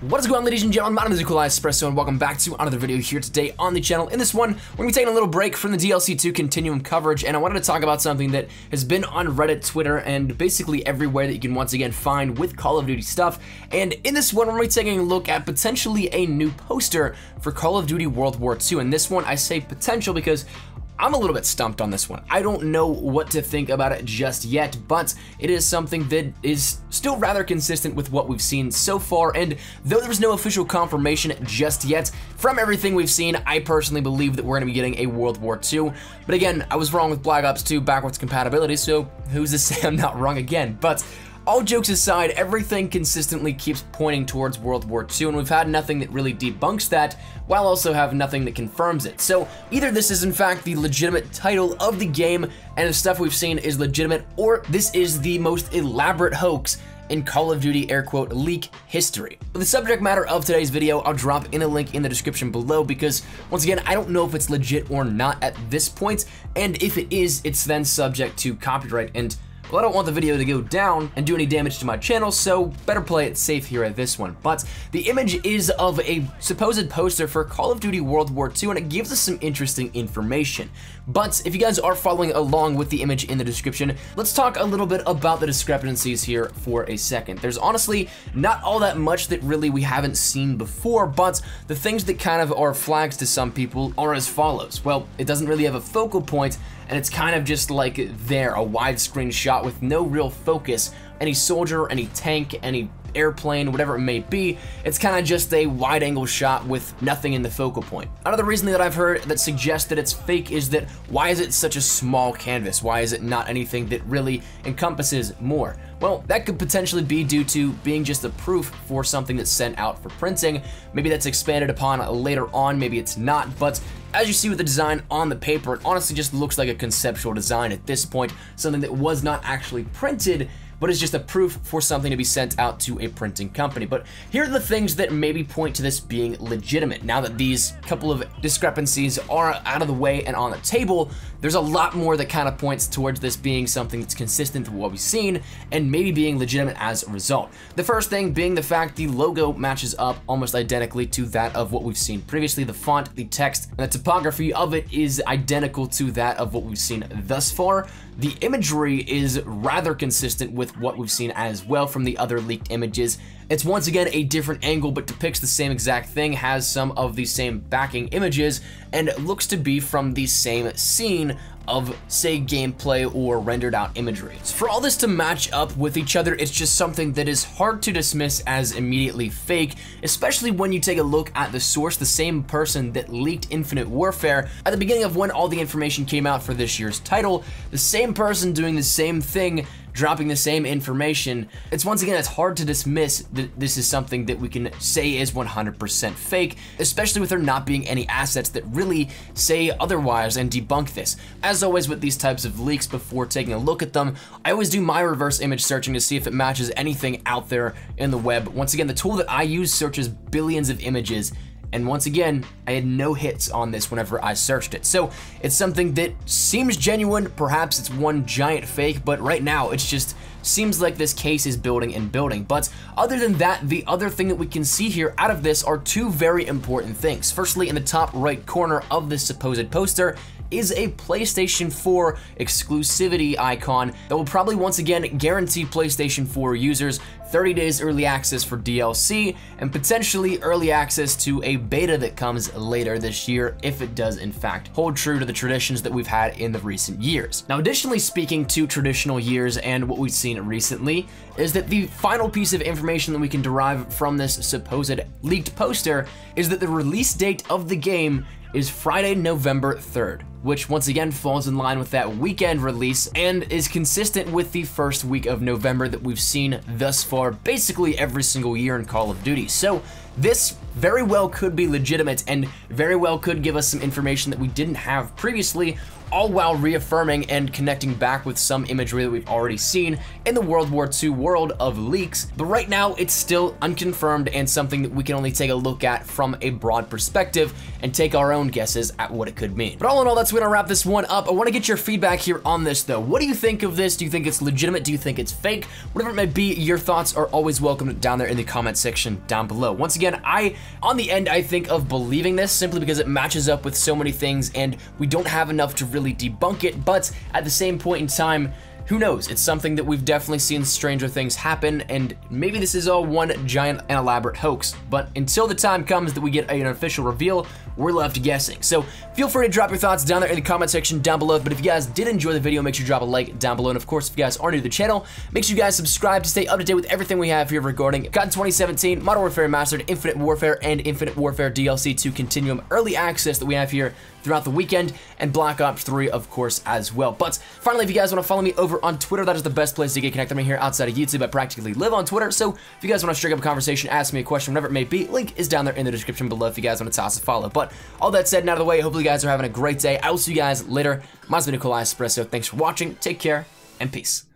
What is going on, ladies and gentlemen? My name is Nikolai Espresso, and welcome back to another video here today on the channel. In this one, we're going to be taking a little break from the DLC 2 Continuum coverage, and I wanted to talk about something that has been on Reddit, Twitter, and basically everywhere that you can once again find with Call of Duty stuff. And in this one, we're going to be taking a look at potentially a new poster for Call of Duty World War II. And this one, I say potential because I'm a little bit stumped on this one. I don't know what to think about it just yet, but it is something that is still rather consistent with what we've seen so far, and though there's no official confirmation just yet, from everything we've seen, I personally believe that we're going to be getting a World War II. But again, I was wrong with Black Ops 2 backwards compatibility, so who's to say I'm not wrong again? But all jokes aside, everything consistently keeps pointing towards World War II, and we've had nothing that really debunks that, while also having nothing that confirms it. So either this is in fact the legitimate title of the game, and the stuff we've seen is legitimate, or this is the most elaborate hoax in Call of Duty air quote leak history. But the subject matter of today's video, I'll drop in a link in the description below, because once again, I don't know if it's legit or not at this point, and if it is, it's then subject to copyright, and well, I don't want the video to go down and do any damage to my channel, so better play it safe here at this one. But the image is of a supposed poster for Call of Duty World War II, and it gives us some interesting information. But if you guys are following along with the image in the description, let's talk a little bit about the discrepancies here for a second. There's honestly not all that much that really we haven't seen before, but the things that kind of are flags to some people are as follows. Well, it doesn't really have a focal point, and it's kind of just like there, a widescreen shot with no real focus. Any soldier, any tank, any airplane, whatever it may be, it's kind of just a wide angle shot with nothing in the focal point. Another reason that I've heard that suggests that it's fake is that why is it such a small canvas? Why is it not anything that really encompasses more? Well, that could potentially be due to being just a proof for something that's sent out for printing. Maybe that's expanded upon later on, maybe it's not, but as you see with the design on the paper, it honestly just looks like a conceptual design at this point, something that was not actually printed, but is just a proof for something to be sent out to a printing company. But here are the things that maybe point to this being legitimate. Now that these couple of discrepancies are out of the way and on the table, there's a lot more that kind of points towards this being something that's consistent with what we've seen and maybe being legitimate as a result. The first thing being the fact the logo matches up almost identically to that of what we've seen previously. The font, the text, and the typography of it is identical to that of what we've seen thus far. The imagery is rather consistent with what we've seen as well from the other leaked images. It's once again a different angle, but depicts the same exact thing, has some of the same backing images, and looks to be from the same scene of, say, gameplay or rendered out imagery. So for all this to match up with each other, it's just something that is hard to dismiss as immediately fake, especially when you take a look at the source, the same person that leaked Infinite Warfare at the beginning of when all the information came out for this year's title, the same person doing the same thing, dropping the same information. It's once again, it's hard to dismiss that this is something that we can say is 100% fake, especially with there not being any assets that really say otherwise and debunk this. As always with these types of leaks, before taking a look at them, I always do my reverse image searching to see if it matches anything out there in the web. Once again, the tool that I use searches billions of images, and once again, I had no hits on this whenever I searched it. So it's something that seems genuine, perhaps it's one giant fake, but right now it's just seems like this case is building and building. But other than that, the other thing that we can see here out of this are two very important things. Firstly, in the top right corner of this supposed poster is a PlayStation 4 exclusivity icon that will probably once again guarantee PlayStation 4 users 30 days early access for DLC and potentially early access to a beta that comes later this year if it does in fact hold true to the traditions that we've had in the recent years. Now, additionally, speaking to traditional years and what we've seen recently, is that the final piece of information that we can derive from this supposed leaked poster is that the release date of the game is Friday, November 3rd, which once again falls in line with that weekend release and is consistent with the first week of November that we've seen thus far basically every single year in Call of Duty. So this very well could be legitimate and very well could give us some information that we didn't have previously, all while reaffirming and connecting back with some imagery that we've already seen in the World War II world of leaks. But right now, it's still unconfirmed and something that we can only take a look at from a broad perspective and take our own guesses at what it could mean. But all in all, that's gonna wrap this one up. I wanna get your feedback here on this though. What do you think of this? Do you think it's legitimate? Do you think it's fake? Whatever it may be, your thoughts are always welcome down there in the comment section down below. Once again, on the end, I think of believing this simply because it matches up with so many things and we don't have enough to really debunk it, but at the same point in time, who knows? It's something that we've definitely seen stranger things happen, and maybe this is all one giant and elaborate hoax, but until the time comes that we get an official reveal, we're left guessing. So feel free to drop your thoughts down there in the comment section down below, but if you guys did enjoy the video, make sure you drop a like down below, and of course, if you guys are new to the channel, make sure you guys subscribe to stay up to date with everything we have here regarding COD 2017, Modern Warfare Remastered, Infinite Warfare, and Infinite Warfare DLC 2 Continuum early access that we have here throughout the weekend, and Black Ops 3, of course, as well. But finally, if you guys want to follow me over on Twitter, that is the best place to get connected with me here outside of YouTube. I practically live on Twitter, so if you guys want to strike up a conversation, ask me a question, whatever it may be, link is down there in the description below if you guys want to toss a follow. But all that said and out of the way, hopefully you guys are having a great day. I will see you guys later. Mine's been Nikolai Espresso. Thanks for watching, take care, and peace.